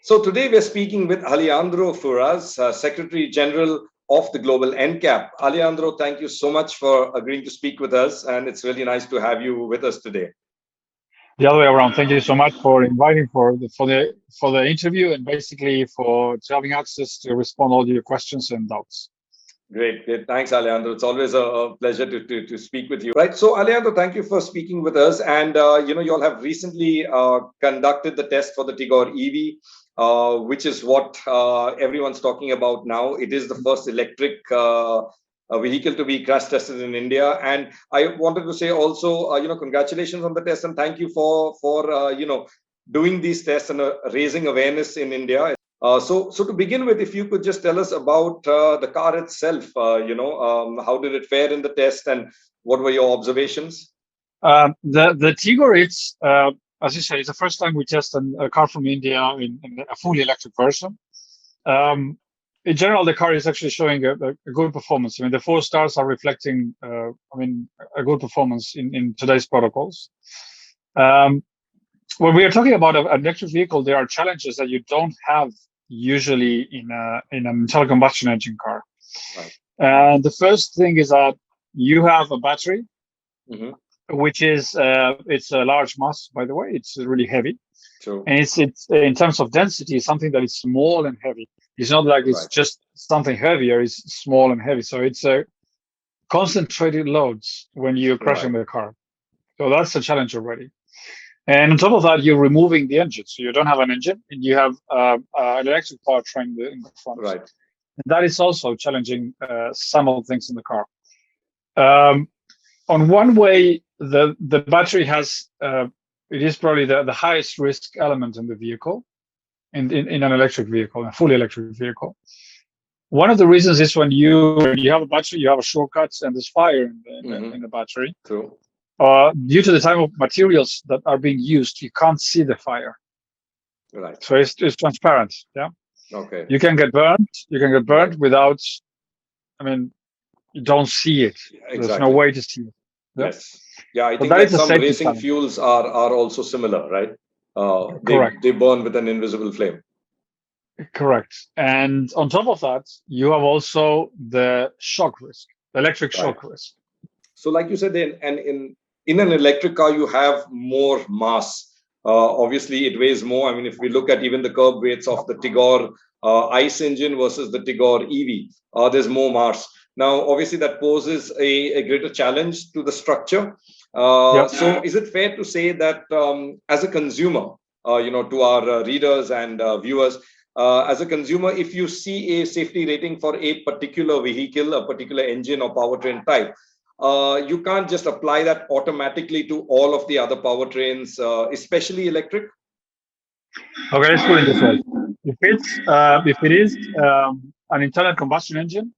So today we're speaking with Alejandro Furas, Secretary General of the Global NCAP. Alejandro, thank you so much for agreeing to speak with us, and it's really nice to have you with us today. The other way around. Thank you so much for inviting for the interview and basically for having access to respond all your questions and doubts. Great. Thanks, Alejandro. It's always a pleasure to speak with you. Right. So, Alejandro, thank you for speaking with us. And, you all have recently conducted the test for the Tigor EV, which is what everyone's talking about now. It is the first electric vehicle to be crash tested in India. And I wanted to say also, congratulations on the test and thank you for doing these tests and raising awareness in India. So to begin with, if you could just tell us about the car itself, how did it fare in the test and what were your observations? The Tigor, it's, as you say, it's the first time we test a car from India in a fully electric version. In general, the car is actually showing a good performance. I mean, the 4 stars are reflecting, a good performance in today's protocols. When we are talking about an electric vehicle, there are challenges that you don't have usually in an internal combustion engine car. Right. And the first thing is that you have a battery, which is it's a large mass, by the way. It's really heavy. True. And it's in terms of density, something that is small and heavy. It's not like it's just something heavier. It's small and heavy. So it's concentrated loads when you're crashing the car. So that's a challenge already. And on top of that, you're removing the engine. So you don't have an engine and you have an electric powertrain in the front. Right. And that is also challenging some of the things in the car. On one way, the battery has, it is probably the highest risk element in the vehicle, in an electric vehicle, a fully electric vehicle. One of the reasons is when you have a battery, you have a shortcut and there's fire in the battery. True. Due to the type of materials that are being used, you can't see the fire. Right. So it's transparent. Yeah. Okay. You can get burned. You can get burned without. I mean, you don't see it. Exactly. There's no way to see it. Yeah? Yes. Yeah, I think that some racing fuels are also similar, right? Correct. They burn with an invisible flame. Correct. And on top of that, you have also the shock risk, electric shock risk. So, like you said, in an electric car, you have more mass. Obviously, it weighs more. I mean, if we look at even the curb weights of the Tigor ICE engine versus the Tigor EV, there's more mass. Now, obviously, that poses a greater challenge to the structure. So, is it fair to say that as a consumer, to our readers and viewers, as a consumer, if you see a safety rating for a particular vehicle, a particular engine or powertrain type, you can't just apply that automatically to all of the other powertrains, especially electric? Okay, let's put it this way. If it is an internal combustion engine,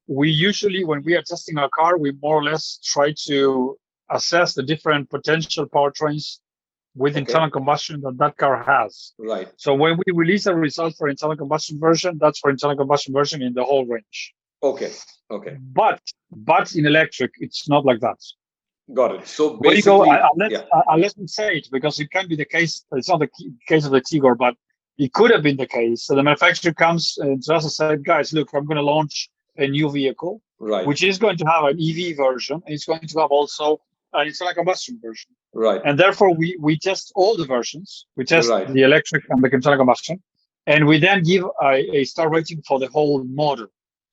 we usually, when we are testing our car, we more or less try to assess the different potential powertrains with internal combustion that car has. Right. So when we release a result for internal combustion version, that's for internal combustion version in the whole range. Okay. But in electric, it's not like that. Got it. So basically, let me say it because it can be the case. It's not the case of the Tigor, but it could have been the case. So the manufacturer comes and to us and said, "Guys, look, I'm going to launch a new vehicle, which is going to have an EV version. And it's going to have also an internal combustion version. Right. And therefore, we test all the versions. We test the electric and the internal combustion, and we then give a star rating for the whole model.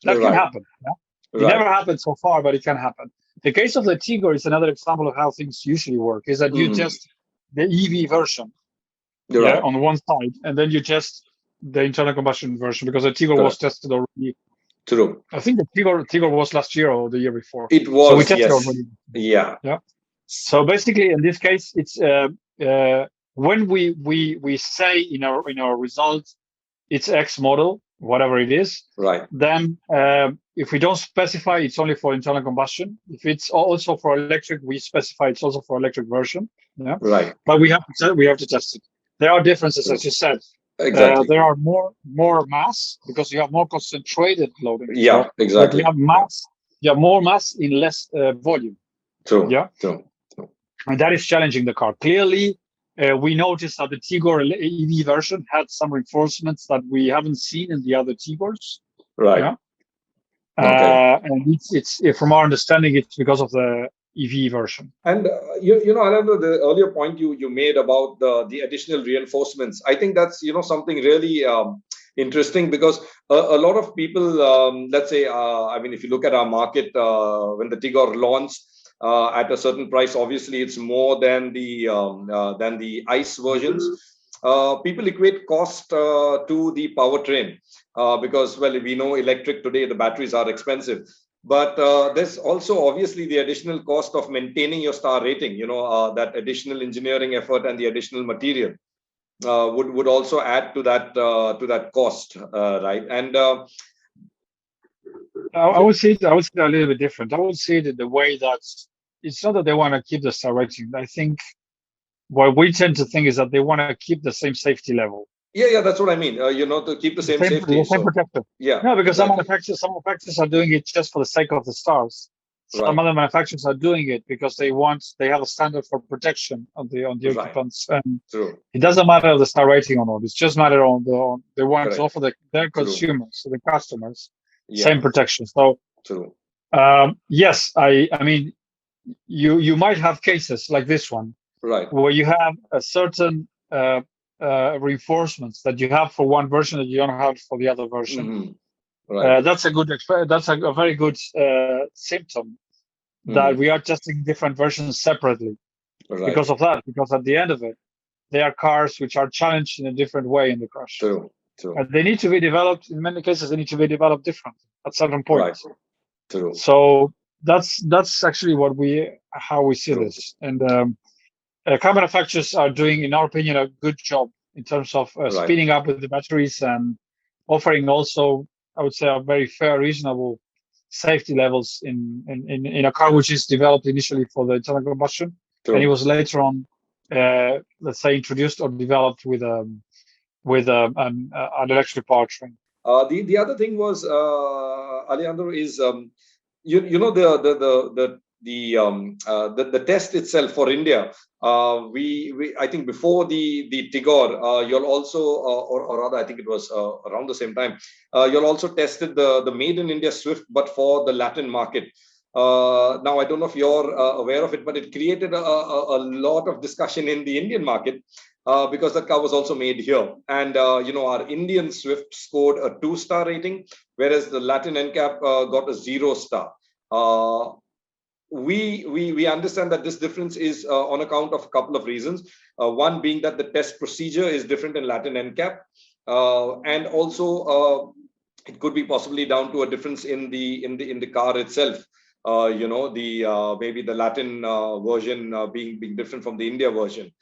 That can happen. Yeah? It never happened so far, but it can happen. The case of the Tigor is another example of how things usually work, is that you test the EV version on one side, and then you test the internal combustion version, because the Tigor was tested already. True. I think the Tigor was last year or the year before. It was, so we tested already. Yeah. So basically, in this case, it's when we say in our results, it's X model, whatever it is. Right. Then if we don't specify, it's only for internal combustion. If it's also for electric, we specify it's also for electric version. Yeah. Right. But we have to test it. There are differences, as you said. Exactly. There are more mass because you have more concentrated loading. Yeah, exactly. But you have more mass in less volume. True. Yeah. True. And that is challenging the car. Clearly, We noticed that the Tigor EV version had some reinforcements that we haven't seen in the other Tigors. Right. Yeah. Okay. And it's from our understanding, it's because of the EV version. And Alejandro, the earlier point you made about the additional reinforcements, I think that's something really interesting, because a lot of people, let's say, I mean, if you look at our market, when the Tigor launched at a certain price, obviously it's more than the ICE versions. People equate cost to the powertrain, because, well, we know electric today, the batteries are expensive. But there's also obviously the additional cost of maintaining your star rating. That additional engineering effort and the additional material would also add to that cost, right? And I would say it a little bit different. I would say that the way that it's not that they want to keep the star rating. I think what we tend to think is that they want to keep the same safety level. Yeah, that's what I mean. To keep the same safety. The same protection. Yeah. No, because exactly. some manufacturers are doing it just for the sake of the stars. Some other manufacturers are doing it because they have a standard for protection on the occupants, and True. It doesn't matter the star rating or not. It's just matter on they want Correct. to offer their consumers, so the customers, Yeah. same protection. So, True. Yes, I mean, you might have cases like this one, right, where you have a certain reinforcements that you have for one version that you don't have for the other version. Mm-hmm. Right. That's a very good symptom that we are testing different versions separately because of that. Because at the end of it, they are cars which are challenged in a different way in the crash. True. And they need to be developed. In many cases, they need to be developed differently at certain points. Right. True. So that's actually how we see this. And car manufacturers are doing, in our opinion, a good job in terms of speeding up with the batteries and offering also, I would say, a very fair, reasonable safety levels in a car which is developed initially for the internal combustion, and it was later on, let's say, introduced or developed with an electric powertrain. The other thing was, Alejandro, is the test itself for India. We I think before the Tigor, you'll also, or rather, I think it was around the same time, you'll also tested the Made in India Swift, but for the Latin market. Now, I don't know if you're aware of it, but it created a lot of discussion in the Indian market, because that car was also made here. And, our Indian Swift scored a 2-star rating, whereas the Latin NCAP got a 0-star. We understand that this difference is on account of a couple of reasons. One being that the test procedure is different in Latin NCAP, and also it could be possibly down to a difference in the car itself. Maybe the Latin version being different from the India version.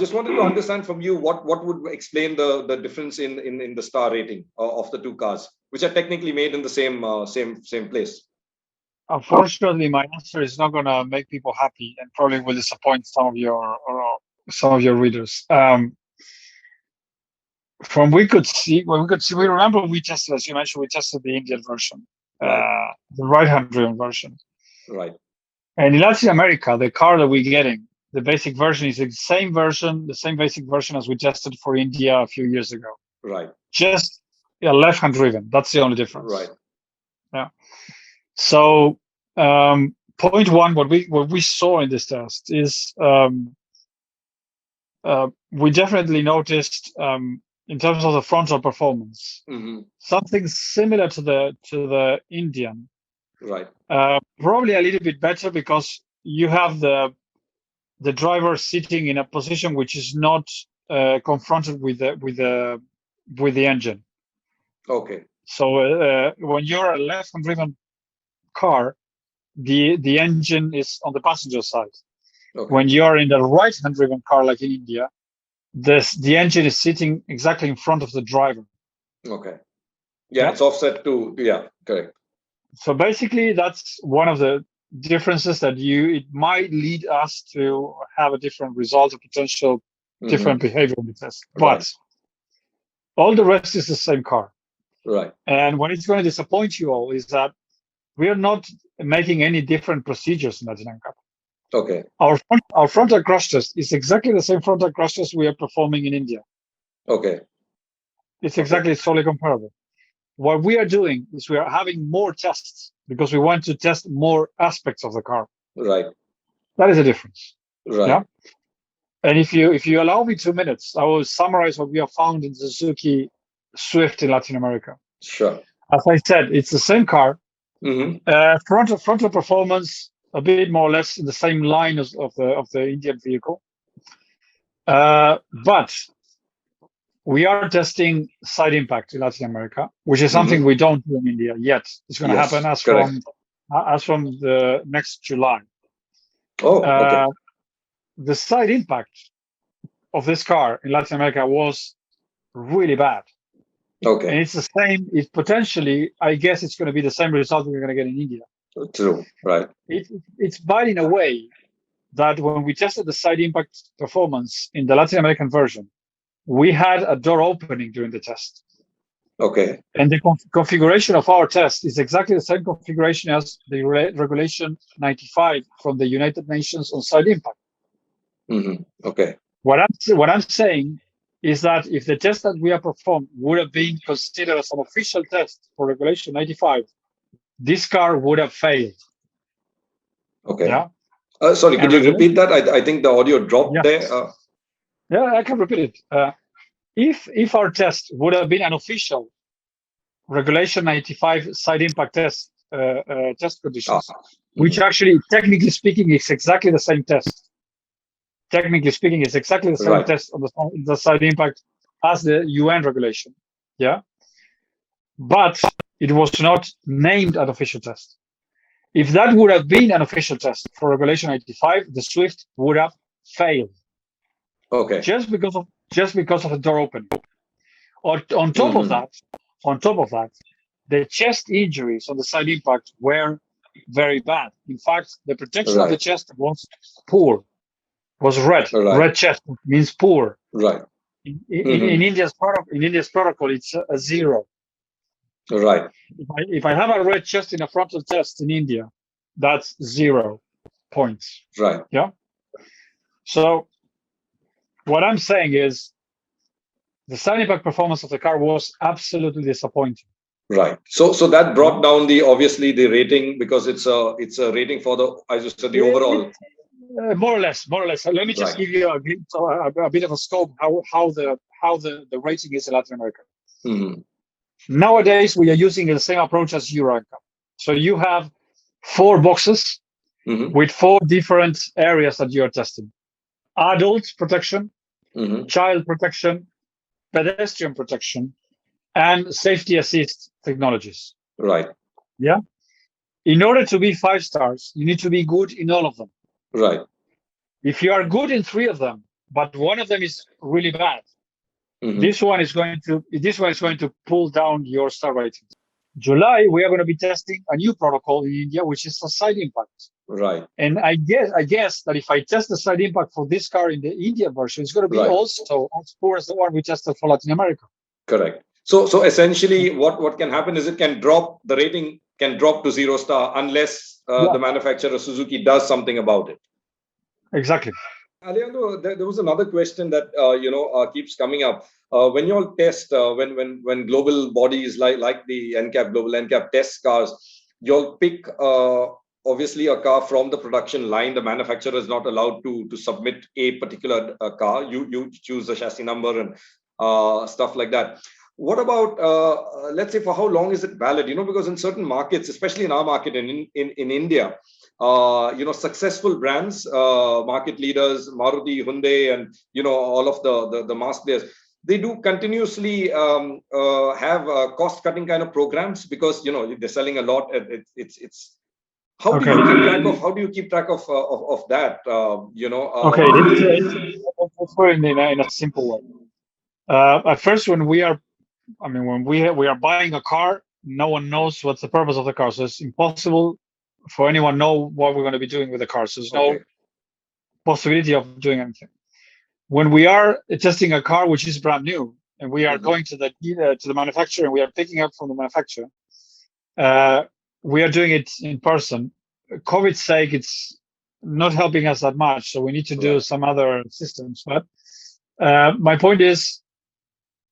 Just wanted to understand from you what would explain the difference in the star rating of the two cars, which are technically made in the same place. Unfortunately, my answer is not going to make people happy and probably will disappoint some of your readers. We remember we tested, as you mentioned, we tested the Indian version, the right-hand driven version. Right. And in Latin America, the car that we're getting, the basic version is the same basic version as we tested for India a few years ago. Right. Just left-hand driven. That's the only difference. Right. Yeah. So, point one, what we saw in this test is we definitely noticed in terms of the frontal performance, something similar to the Indian. Right. Probably a little bit better because you have the driver sitting in a position which is not confronted with the engine. Okay. So when you're a left-hand driven car, the engine is on the passenger side. Okay. When you're in the right-hand driven car, like in India, the engine is sitting exactly in front of the driver. Okay. Yeah, it's offset to, correct. So basically, that's one of the differences that it might lead us to have a different result, a potential different behavior in the test. But all the rest is the same car. Right. And what it's going to disappoint you all is that we are not making any different procedures in Latin NCAP. Okay. Our frontal crash test is exactly the same frontal crash test we are performing in India. Okay. It's exactly totally comparable. What we are doing is we are having more tests because we want to test more aspects of the car. Right. That is the difference. Right. Yeah. And if you allow me 2 minutes, I will summarize what we have found in Suzuki Swift in Latin America. Sure. As I said, it's the same car. Mm-hmm. Frontal performance a bit more or less in the same line of the Indian vehicle. But we are testing side impact in Latin America, which is something we don't do in India yet. It's going to happen as from the next July. Oh, okay. The side impact of this car in Latin America was really bad. Okay. And it's the same. It potentially, I guess, it's going to be the same result we're going to get in India. True. Right. It's bad in a way that when we tested the side impact performance in the Latin American version, we had a door opening during the test. Okay. And the configuration of our test is exactly the same configuration as the regulation 95 from the United Nations on side impact. Mm-hmm. Okay. What I'm saying is that if the test that we have performed would have been considered as an official test for regulation 95, this car would have failed. Okay. Yeah. Sorry, could you repeat that? I think the audio dropped there. Yeah, I can repeat it. If our test would have been an official regulation 95 side impact test conditions, which actually, technically speaking, is exactly the same test. Technically speaking, it's exactly the same test on the side impact as the UN regulation. Yeah. But it was not named an official test. If that would have been an official test for regulation 95, the Swift would have failed. Okay. Just because of the door opening. Or on top of that, the chest injuries on the side impact were very bad. In fact, the protection of the chest was poor. Was red. Red chest means poor. Right. In India's protocol, it's a 0. Right. If I have a red chest in a frontal test in India, that's 0 points. Right. Yeah. So what I'm saying is the side impact performance of the car was absolutely disappointing. Right. So that brought down obviously the rating, because it's a rating for the, as you said, the overall. More or less. Let me just give you a bit of a scope how the rating is in Latin America. Mm-hmm. Nowadays, we are using the same approach as Euro NCAP. So you have 4 boxes with 4 different areas that you are testing: adult protection, child protection, pedestrian protection, and safety assist technologies. Right. Yeah. In order to be 5 stars, you need to be good in all of them. Right. If you are good in 3 of them, but one of them is really bad, this one is going to pull down your star rating. July, we are going to be testing a new protocol in India, which is a side impact. Right. And I guess that if I test the side impact for this car in the India version, it's going to be also as poor as the one we tested for Latin America. Correct. So essentially, what can happen is the rating can drop to 0 star unless the manufacturer Suzuki does something about it. Exactly. Alejandro, there was another question that keeps coming up. When you all test, when global bodies like the NCAP, Global NCAP test cars, you'll pick obviously a car from the production line. The manufacturer is not allowed to submit a particular car. You choose the chassis number and stuff like that. What about, let's say, for how long is it valid? Because in certain markets, especially in our market in India, successful brands, market leaders, Maruti, Hyundai, and all of the mass players, they do continuously have cost-cutting kind of programs, because they're selling a lot. It's how do you keep track of that? Okay, let's put it in a simple way. At first, when we are buying a car, no one knows what's the purpose of the car, so it's impossible for anyone know what we're going to be doing with the car. So there's no possibility of doing anything. When we are testing a car which is brand new, and we are going to the manufacturer, and we are picking up from the manufacturer, we are doing it in person. COVID's sake, it's not helping us that much. So we need to do Right. some other systems. But my point is,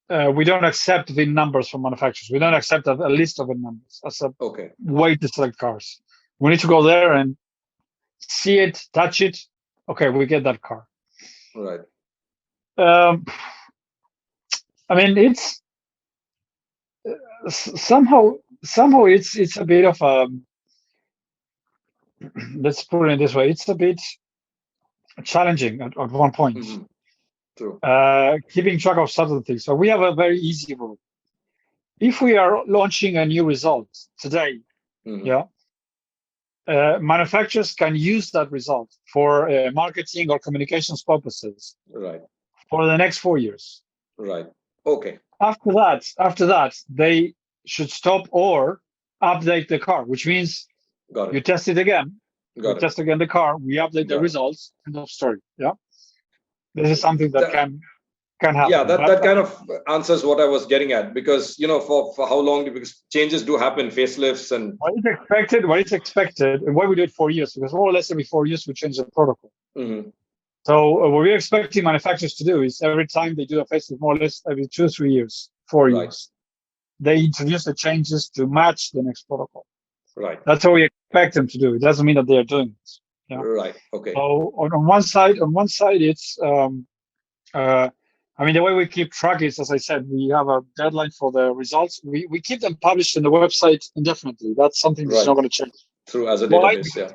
we don't accept VIN numbers from manufacturers. We don't accept a list of VIN numbers as a Okay. way to select cars. We need to go there and see it, touch it. Okay, we get that car. Right. I mean, it's somehow it's a bit of a, let's put it this way, it's a bit challenging at one point. Mm-hmm. True. Keeping track of certain things. So we have a very easy rule. If we are launching a new result today, Mm-hmm. Manufacturers can use that result for marketing or communications purposes Right. for the next 4 years. Right. Okay. After that, they should stop or update the car, which means Got you it. test it again. Got You it. test again the car. We update the Got it. results. End of story. Yeah, this is something that can happen. Yeah, that But, kind of answers what I was getting at, because for how long, because changes do happen, facelifts and what is expected, and why we do it 4 years, because more or less every 4 years we change the protocol. mm-hmm. So what we're expecting manufacturers to do is every time they do a facelift, more or less every 2 or 3 years, 4 Right. years, they introduce the changes to match the next protocol. Right. That's what we expect them to do. It doesn't mean that they are doing it. Yeah. Right. Okay. So on one side, it's I mean, the way we keep track is, as I said, we have a deadline for the results. We keep them published on the website indefinitely. That's something that's not going to change. True, as a Why? database. Yeah.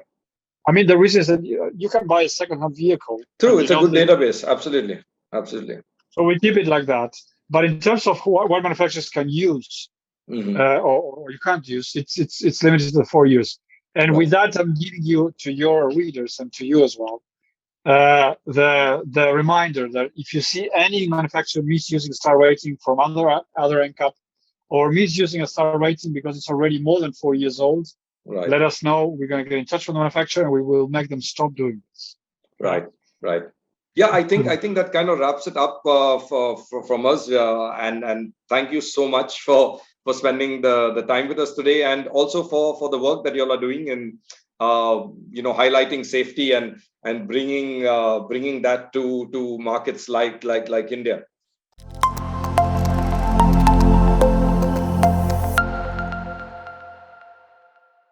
I mean, the reason is that you can buy a second-hand vehicle. True, it's a good database. Absolutely. Absolutely. So we keep it like that. But in terms of what manufacturers can use, Mm-hmm. or you can't use, it's limited to 4 years. And with that, I'm giving you, to your readers and to you as well, the reminder that if you see any manufacturer misusing star rating from other NCAP, or misusing a star rating because it's already more than 4 years old, Right. let us know. We're going to get in touch with the manufacturer and we will make them stop doing this. Right. Right. Yeah, I think that kind of wraps it up from us. And thank you so much for spending the time with us today, and also for the work that you all are doing in highlighting safety and bringing that to markets like India.